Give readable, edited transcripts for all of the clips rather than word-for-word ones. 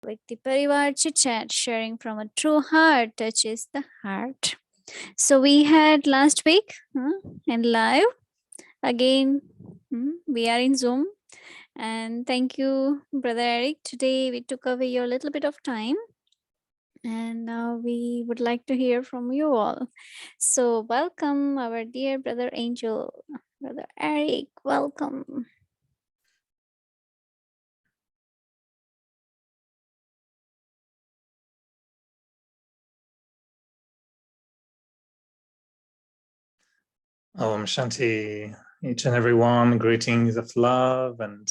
with the Parivar Chit Chat, sharing from a true heart touches the heart. So we had last week and live again. We are in Zoom, and thank you, Brother Eric. Today we took away your little bit of time, and now we would like to hear from you all. So welcome, our dear Brother Angel, Brother Eric. Welcome. Om Shanti, each and every one, greetings of love and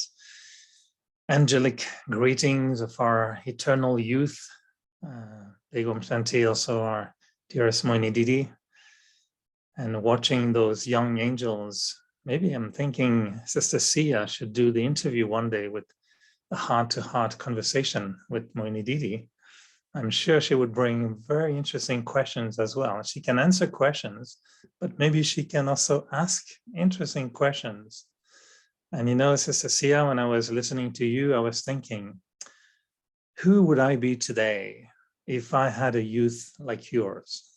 angelic greetings of our eternal youth. Big Om Shanti also our dearest Mohini Didi. And watching those young angels, maybe I'm thinking Sister Sia should do the interview one day with a heart-to-heart conversation with Mohini Didi. I'm sure she would bring very interesting questions as well. She can answer questions, but maybe she can also ask interesting questions. And you know, Sister Sia, when I was listening to you, I was thinking, who would I be today if I had a youth like yours?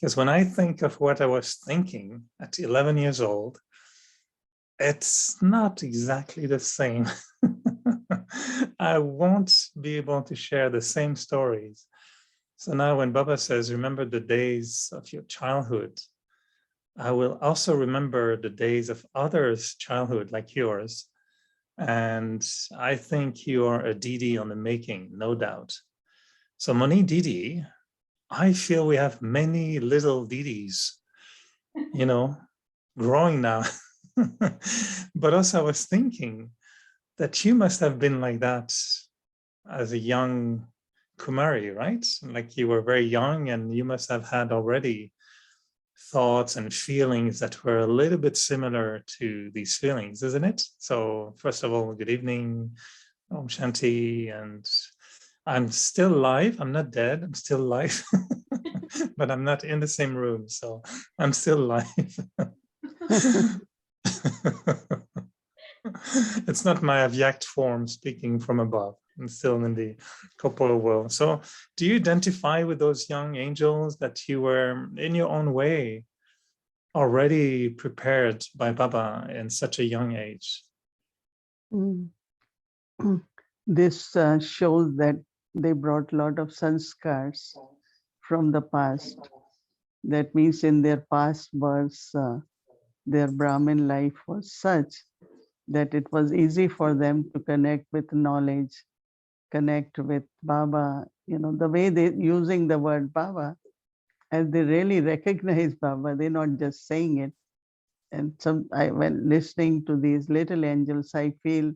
Because when I think of what I was thinking at 11 years old, it's not exactly the same. I won't be able to share the same stories. So now when Baba says, remember the days of your childhood, I will also remember the days of others' childhood like yours. And I think you are a Didi on the making, no doubt. So Mohini Didi, I feel we have many little Didis, you know, growing now. But also I was thinking that you must have been like that as a young Kumari, right? Like you were very young and you must have had already thoughts and feelings that were a little bit similar to these feelings, isn't it? So first of all, good evening, Om Shanti, and I'm still alive. I'm not dead. I'm still alive, but I'm not in the same room, so I'm still alive. It's not my avyact form speaking from above. I'm still in the corporal world. So do you identify with those young angels that you were in your own way already prepared by Baba in such a young age? This shows that they brought a lot of sanskars from the past. That means in their past births, their Brahmin life was such that it was easy for them to connect with knowledge, connect with Baba. You know, the way they using the word Baba, and they really recognize Baba, they're not just saying it. And when listening to these little angels, I feel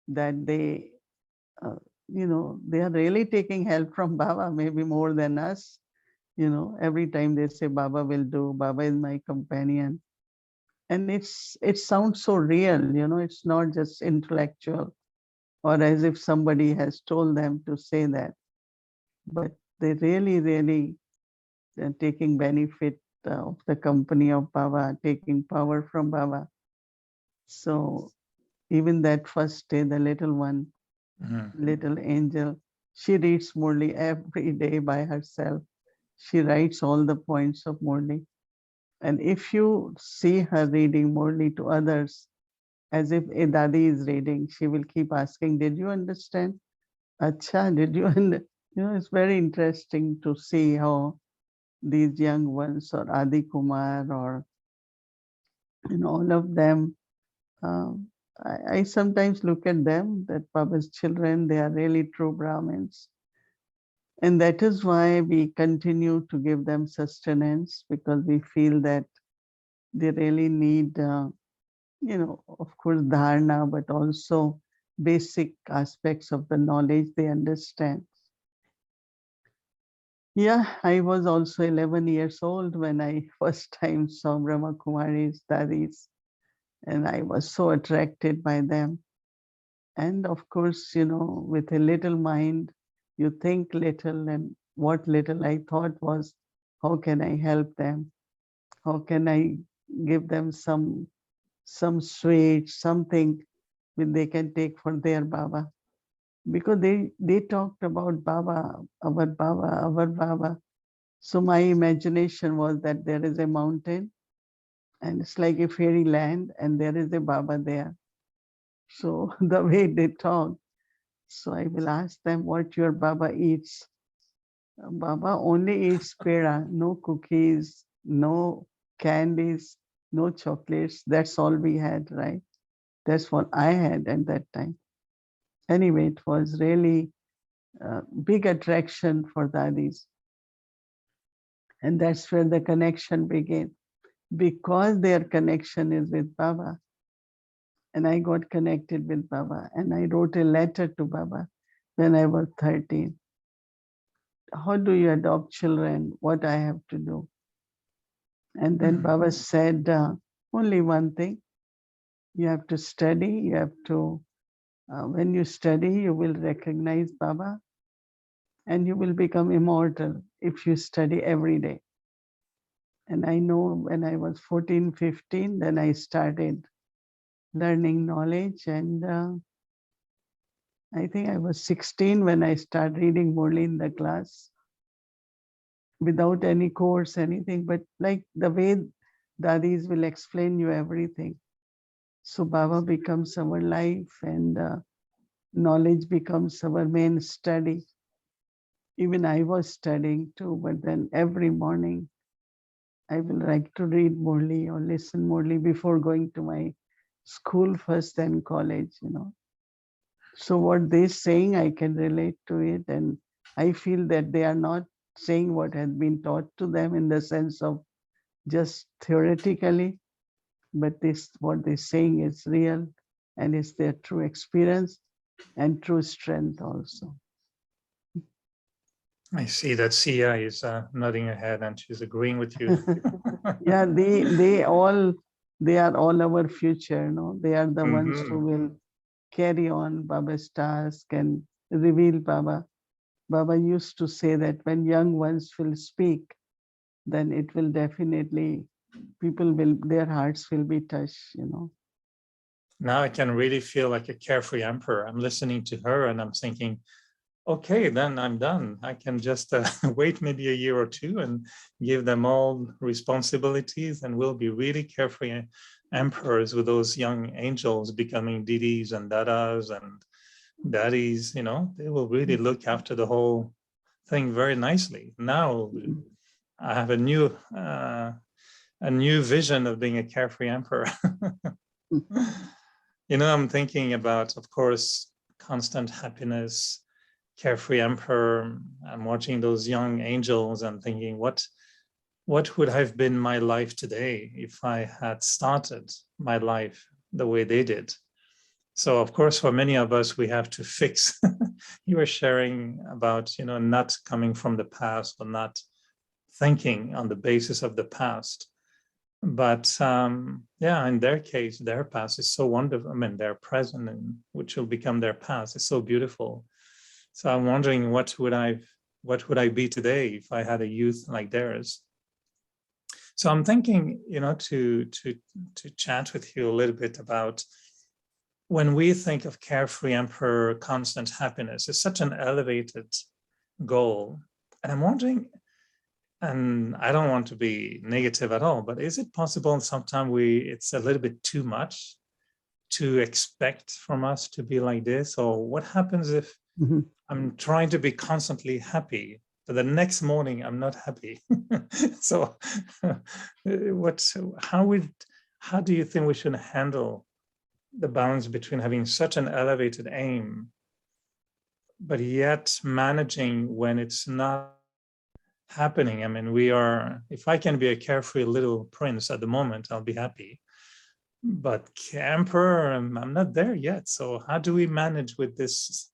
that they, they are really taking help from Baba, maybe more than us. You know, every time they say, Baba will do, Baba is my companion. And it sounds so real, you know, it's not just intellectual or as if somebody has told them to say that, but they really taking benefit of the company of Baba, taking power from Baba. So even that first day, the little one, little angel, she reads Murli every day by herself. She writes all the points of Murli. And if you see her reading Murli to others, as if a Dadi is reading, she will keep asking, did you understand? Acha, did you understand? You know, it's very interesting to see how these young ones or Adi Kumar or all of them, I sometimes look at them, that Baba's children, they are really true Brahmins. And that is why we continue to give them sustenance, because we feel that they really need, of course, dharana, but also basic aspects of the knowledge they understand. Yeah, I was also 11 years old when I first time saw Brahma Kumari's Dadis, and I was so attracted by them. And of course, with a little mind, you think little, and what little I thought was, how can I help them? How can I give them some sweet, something which they can take for their Baba? because they talked about Baba, our Baba, our Baba. So my imagination was that there is a mountain and it's like a fairyland and there is a Baba there. So the way they talk, so I will ask them what your Baba eats. Baba only eats pera, no cookies, no candies, no chocolates. That's all we had, right? That's what I had at that time. Anyway, it was really a big attraction for daddies. And that's where the connection began. Because their connection is with Baba, and I got connected with Baba, and I wrote a letter to Baba when I was 13. How do you adopt children? What I have to do? And then Baba said, only one thing, you have to study, you have to, when you study, you will recognize Baba and you will become immortal if you study every day. And I know when I was 14, 15, then I started learning knowledge. And I think I was 16 when I started reading Murli in the class without any course, anything, but like the way Dadis will explain you everything. So Baba becomes our life and knowledge becomes our main study. Even I was studying too, but then every morning I will like to read Murli or listen Murli before going to my school first, then college, you know. So what they're saying, I can relate to it. And I feel that they are not saying what has been taught to them in the sense of just theoretically, but this what they're saying is real and it's their true experience and true strength also. I see that Sia is nodding her head and she's agreeing with you. Yeah, they are all our future, no? They are the ones who will carry on Baba's task and reveal Baba. Baba used to say that when young ones will speak, then it will definitely, their hearts will be touched, you know. Now I can really feel like a carefree emperor. I'm listening to her and I'm thinking, okay, then I'm done. I can just wait maybe a year or two and give them all responsibilities and we'll be really carefree emperors with those young angels becoming Didis and Dadas and Daddies, you know, they will really look after the whole thing very nicely. Now I have a new vision of being a carefree emperor. You know, I'm thinking about, of course, constant happiness, carefree emperor. I'm watching those young angels and thinking, what would have been my life today if I had started my life the way they did? So, of course, for many of us, we have to fix. You were sharing about, you know, not coming from the past or not thinking on the basis of the past. But yeah, in their case, their past is so wonderful. I mean, their present, and which will become their past, is so beautiful. So I'm wondering, what would I be today if I had a youth like theirs? So I'm thinking, you know, to chat with you a little bit about when we think of carefree emperor, constant happiness, it's such an elevated goal. And I'm wondering, and I don't want to be negative at all, but is it possible sometimes it's a little bit too much to expect from us to be like this? Or what happens if I'm trying to be constantly happy, but the next morning I'm not happy? So how do you think we should handle the balance between having such an elevated aim, but yet managing when it's not happening? I mean, if I can be a carefree little prince at the moment, I'll be happy. But emperor, I'm not there yet. So how do we manage with this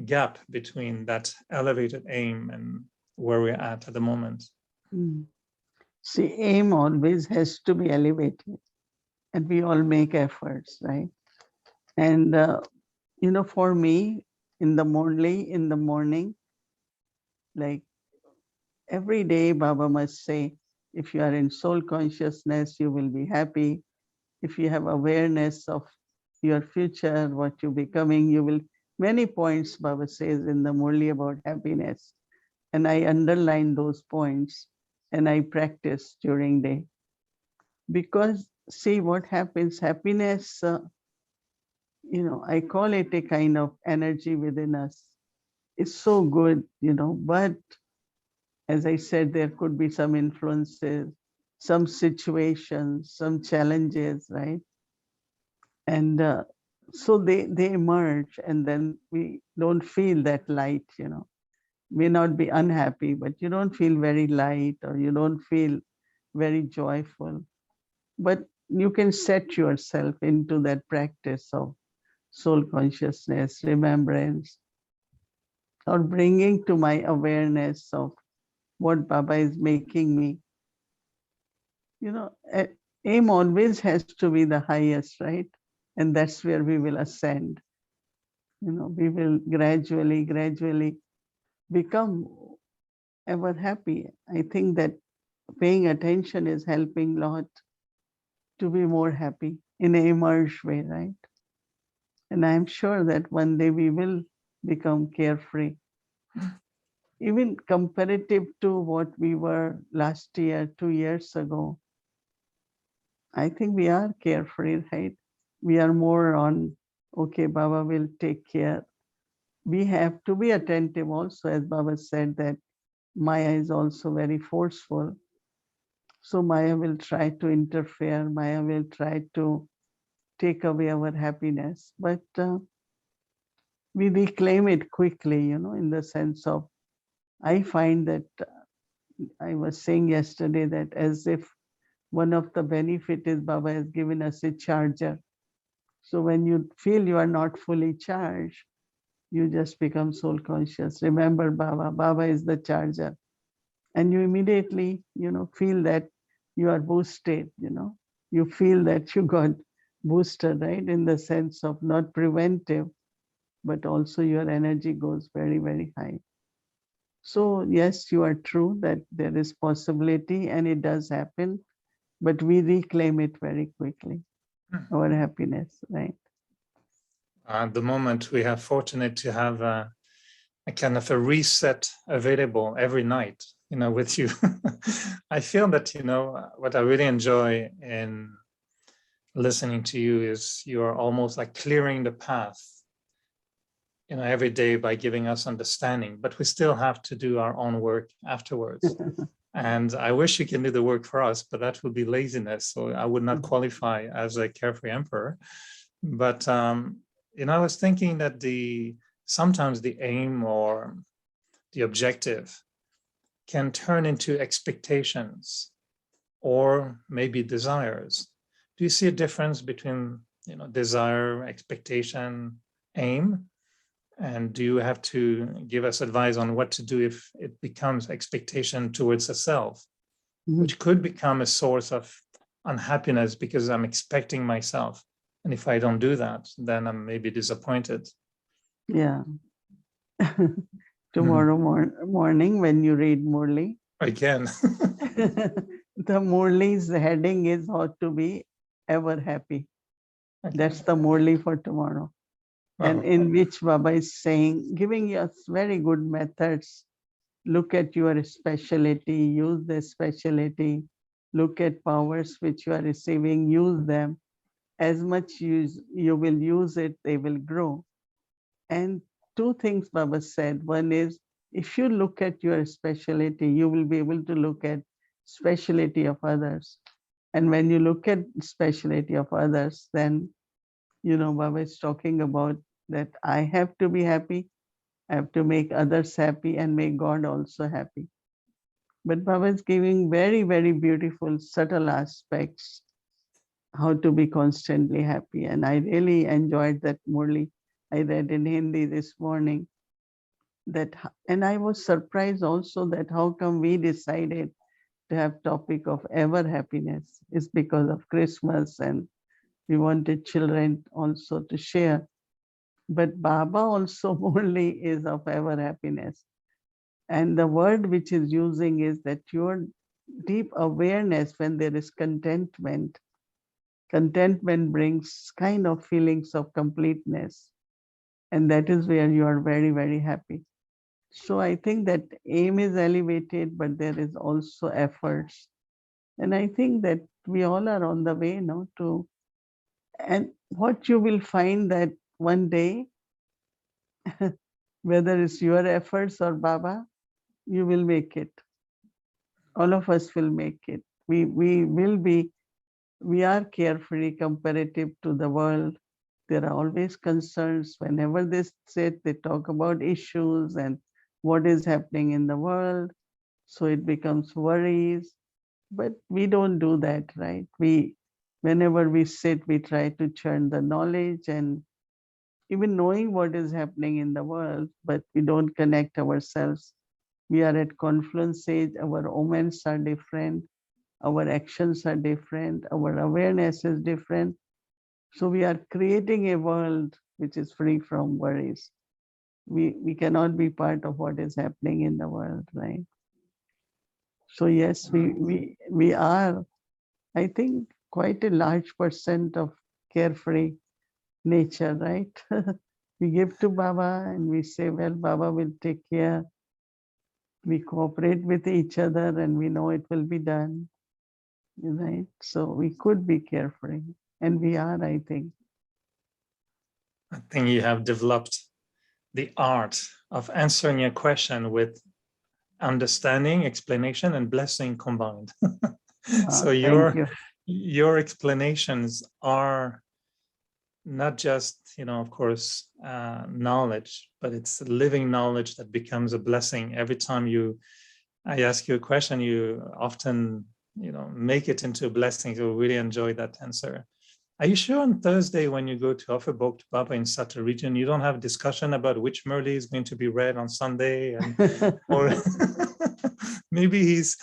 gap between that elevated aim and where we're at the moment? See, aim always has to be elevated, and we all make efforts, right? And you know, for me, in the morning, like every day, Baba must say, if you are in soul consciousness, you will be happy. If you have awareness of your future, what you're becoming, you will Many points Baba says in the Murli about happiness, and I underline those points and I practice during day. Because see what happens, happiness, I call it a kind of energy within us. It's so good, but as I said, there could be some influences, some situations, some challenges, right? And so they emerge, and then we don't feel that light, may not be unhappy, but you don't feel very light or you don't feel very joyful. But you can set yourself into that practice of soul consciousness, remembrance, or bringing to my awareness of what Baba is making me. Aim always has to be the highest, right? And that's where we will ascend. We will gradually become ever happy. I think that paying attention is helping a lot to be more happy in an emerged way, right? And I'm sure that one day we will become carefree, even comparative to what we were last year, 2 years ago. I think we are carefree, right? We are more on, okay, Baba will take care. We have to be attentive also, as Baba said, that Maya is also very forceful. So Maya will try to interfere. Maya will try to take away our happiness. But we reclaim it quickly, in the sense of, I find that I was saying yesterday that as if one of the benefit is Baba has given us a charger. So when you feel you are not fully charged, you just become soul conscious. Remember Baba. Baba is the charger. And you immediately, feel that you are boosted, You feel that you got boosted, right? In the sense of not preventive, but also your energy goes very, very high. So yes, you are true that there is possibility and it does happen, but we reclaim it very quickly, our happiness, right? At the moment, we are fortunate to have a kind of a reset available every night, with you. I feel that, what I really enjoy in listening to you is you are almost like clearing the path, every day by giving us understanding, but we still have to do our own work afterwards. And I wish you can do the work for us, but that would be laziness. So I would not qualify as a carefree emperor. But, I was thinking that sometimes the aim or the objective can turn into expectations or maybe desires. Do you see a difference between, desire, expectation, aim? And do you have to give us advice on what to do if it becomes expectation towards a self, which could become a source of unhappiness because I'm expecting myself. And if I don't do that, then I'm maybe disappointed. Yeah. Tomorrow morning when you read Murli. Again. The Murli's heading is how to be ever happy. Okay. That's the Murli for tomorrow. And in which Baba is saying, giving us very good methods. Look at your specialty, use the specialty, look at powers which you are receiving, use them. As much you will use it, they will grow. And two things Baba said. One is, if you look at your specialty, you will be able to look at specialty of others. And when you look at specialty of others, then, Baba is talking about that I have to be happy, I have to make others happy and make God also happy. But Baba is giving very, very beautiful, subtle aspects, how to be constantly happy. And I really enjoyed that Murli I read in Hindi this morning. And I was surprised also that how come we decided to have topic of ever happiness is because of Christmas and we wanted children also to share. But Baba also Murli is of ever happiness. And the word which is using is that your deep awareness when there is contentment. Contentment brings kind of feelings of completeness. And that is where you are very, very happy. So I think that aim is elevated, but there is also efforts. And I think that we all are on the way now to, and what you will find that one day, whether it's your efforts or Baba, you will make it. All of us will make it. We will be, we are carefree comparative to the world. There are always concerns. Whenever they sit, they talk about issues and what is happening in the world. So it becomes worries. But we don't do that, right? Whenever we sit, we try to churn the knowledge and even knowing what is happening in the world, but we don't connect ourselves. We are at confluence stage. Our omens are different. Our actions are different. Our awareness is different. So we are creating a world which is free from worries. We cannot be part of what is happening in the world, right? So yes, we are, I think, quite a large percent of carefree nature, right? We give to Baba and we say, well, Baba will take care. We cooperate with each other and we know it will be done, right? So we could be carefree, and we are, I think. I think you have developed the art of answering a question with understanding, explanation, and blessing combined. So Thank you. your explanations are not just, of course, knowledge, but it's living knowledge that becomes a blessing. Every time I ask you a question, you often, make it into a blessing. So really enjoy that answer. Are you sure on Thursday when you go to offer book to Baba in Satta region, you don't have discussion about which Murli is going to be read on Sunday, or maybe he's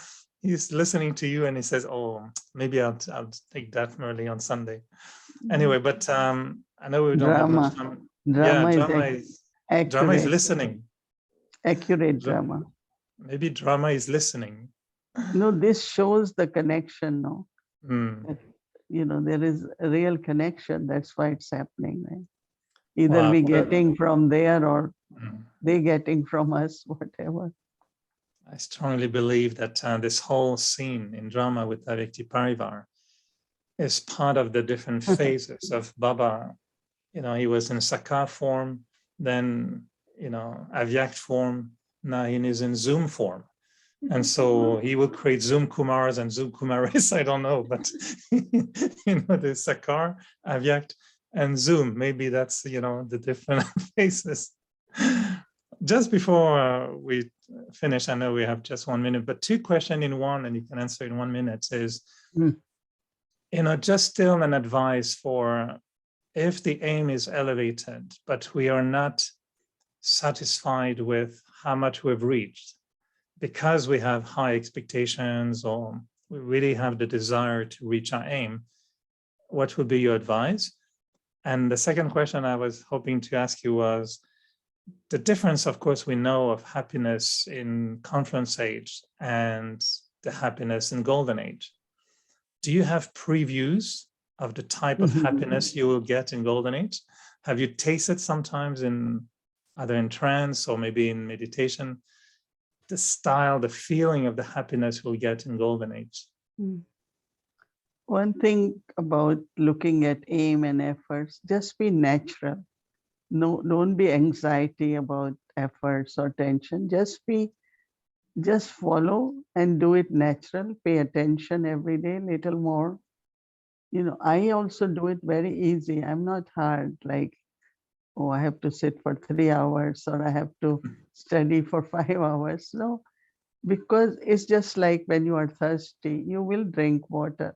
listening to you and he says, "Oh, maybe I'll take that Murli on Sunday." Anyway, but I know we don't have much time. Drama Drama is accurate. listening. Accurate drama. Maybe drama is listening. No, this shows the connection, no? Mm. There is a real connection. That's why it's happening, right? Either Wow. we getting from there or Mm. they getting from us, whatever. I strongly believe that this whole scene in drama with Avyakti Parivar is part of the different phases of Baba. He was in Sakar form, then, Avyakt form, now he is in Zoom form. And so he will create Zoom Kumars and Zoom Kumaris, I don't know, but, the Sakar, Avyakt, and Zoom, maybe that's, the different phases. Just before we finish, I know we have just 1 minute, but 2 questions in one, and you can answer in 1 minute is, just still an advice for if the aim is elevated, but we are not satisfied with how much we've reached because we have high expectations or we really have the desire to reach our aim, what would be your advice? And the second question I was hoping to ask you was the difference, of course, we know of happiness in Confluence Age and the happiness in Golden Age. Do you have previews of the type of happiness you will get in Golden Age? Have you tasted sometimes either in trance or maybe in meditation, the style, the feeling of the happiness we'll get in Golden Age? One thing about looking at aim and efforts, just be natural. No, don't be anxiety about efforts or tension. Just follow and do it natural. Pay attention every day, little more. I also do it very easy. I'm not hard, like, oh, I have to sit for 3 hours or I have to study for 5 hours. No, because it's just like when you are thirsty, you will drink water.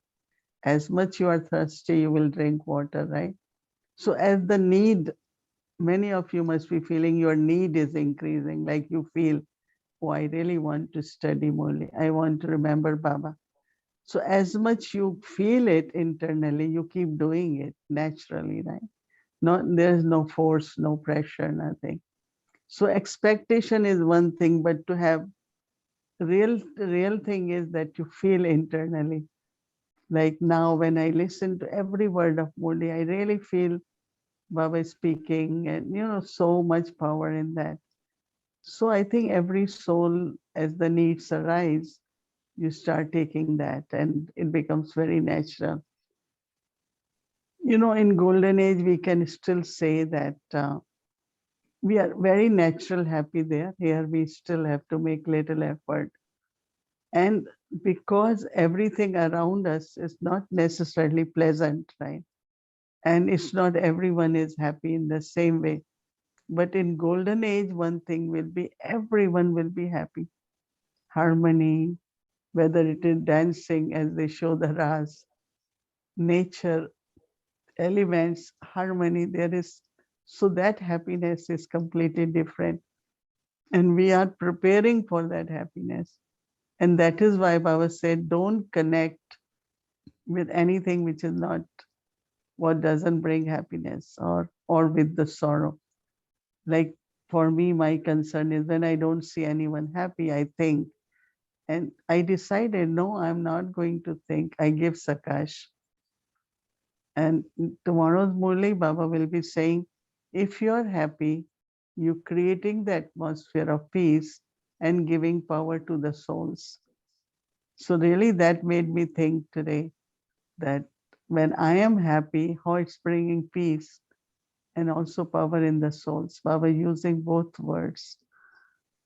As much you are thirsty, you will drink water, right? So as the need, many of you must be feeling your need is increasing, like you feel, oh, I really want to study Murli. I want to remember Baba. So as much you feel it internally, you keep doing it naturally, right? There's no force, no pressure, nothing. So expectation is one thing, but to have real thing is that you feel internally. Like now when I listen to every word of Murli, I really feel Baba is speaking, and so much power in that. So I think every soul, as the needs arise, you start taking that, and it becomes very natural. In golden age, we can still say that we are very natural happy there. Here, we still have to make little effort. And because everything around us is not necessarily pleasant, right? And it's not everyone is happy in the same way. But in golden age, one thing will be everyone will be happy. Harmony, whether it is dancing as they show the ras, nature, elements, harmony, there is, so that happiness is completely different. And we are preparing for that happiness. And that is why Baba said, don't connect with anything which is not, what doesn't bring happiness, or with the sorrow. Like for me, my concern is when I don't see anyone happy, I think. And I decided, no, I'm not going to think. I give Sakash. And tomorrow's Murli, Baba will be saying, if you're happy, you're creating the atmosphere of peace and giving power to the souls. So really that made me think today that when I am happy, how it's bringing peace and also power in the souls. Baba using both words.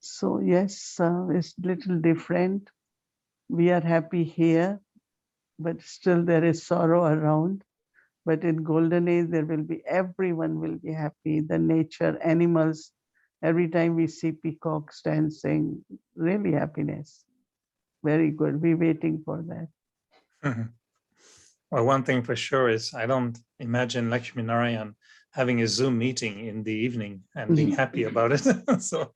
So yes, it's little different. We are happy here, but still there is sorrow around. But in golden age, there will be, everyone will be happy. The nature, animals, every time we see peacocks dancing, really happiness. Very good. We're waiting for that. Well, one thing for sure is I don't imagine Lakshmi Narayan having a Zoom meeting in the evening and being happy about it. So,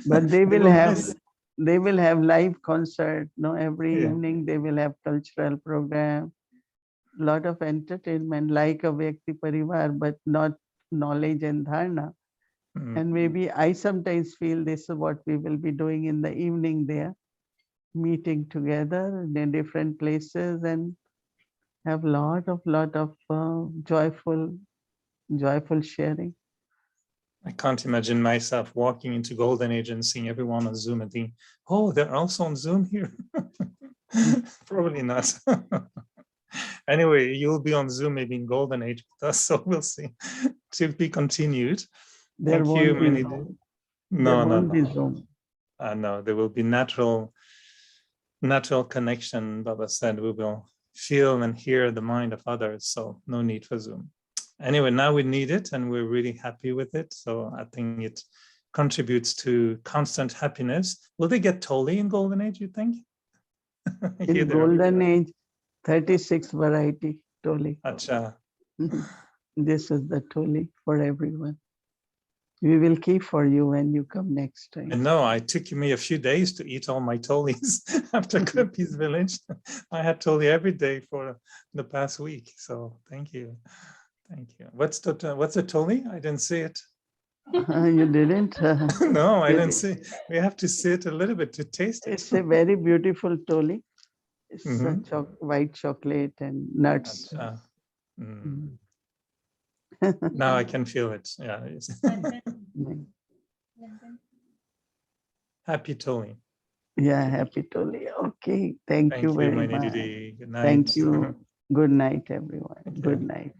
but they will have miss. they will have live concert. No, every Yeah. evening they will have cultural program, lot of entertainment like a Vyakti Parivar, but not knowledge and dharna. And maybe I sometimes feel this is what we will be doing in the evening there, meeting together in different places and have lot of joyful sharing. I can't imagine myself walking into Golden Age and seeing everyone on Zoom and thinking, oh, they're also on Zoom here. Probably not. Anyway, you'll be on Zoom maybe in Golden Age with us, so we'll see. To be continued. There Thank won't you, be Mohini. Zoom. There No, won't be no. Zoom. No, there will be natural connection. Baba said we will feel and hear the mind of others, so no need for Zoom. Anyway, now we need it and we're really happy with it. So I think it contributes to constant happiness. Will they get Toli in Golden Age, you think? In Golden Age, 36 variety Toli. Acha. This is the Toli for everyone. We will keep for you when you come next time. And no, it took me a few days to eat all my tolis after Kirby's village. I had toli every day for the past week. So thank you. Thank you. What's the toli? I didn't see it. You didn't? No, I didn't see. We have to see it a little bit to taste it. It's a very beautiful toli. It's white chocolate and nuts. Now I can feel it. Yeah. Happy toli. Yeah, happy toli. Okay. Thank you very Mohini much. Didi. Good night. Thank you. Good night, everyone. Good night.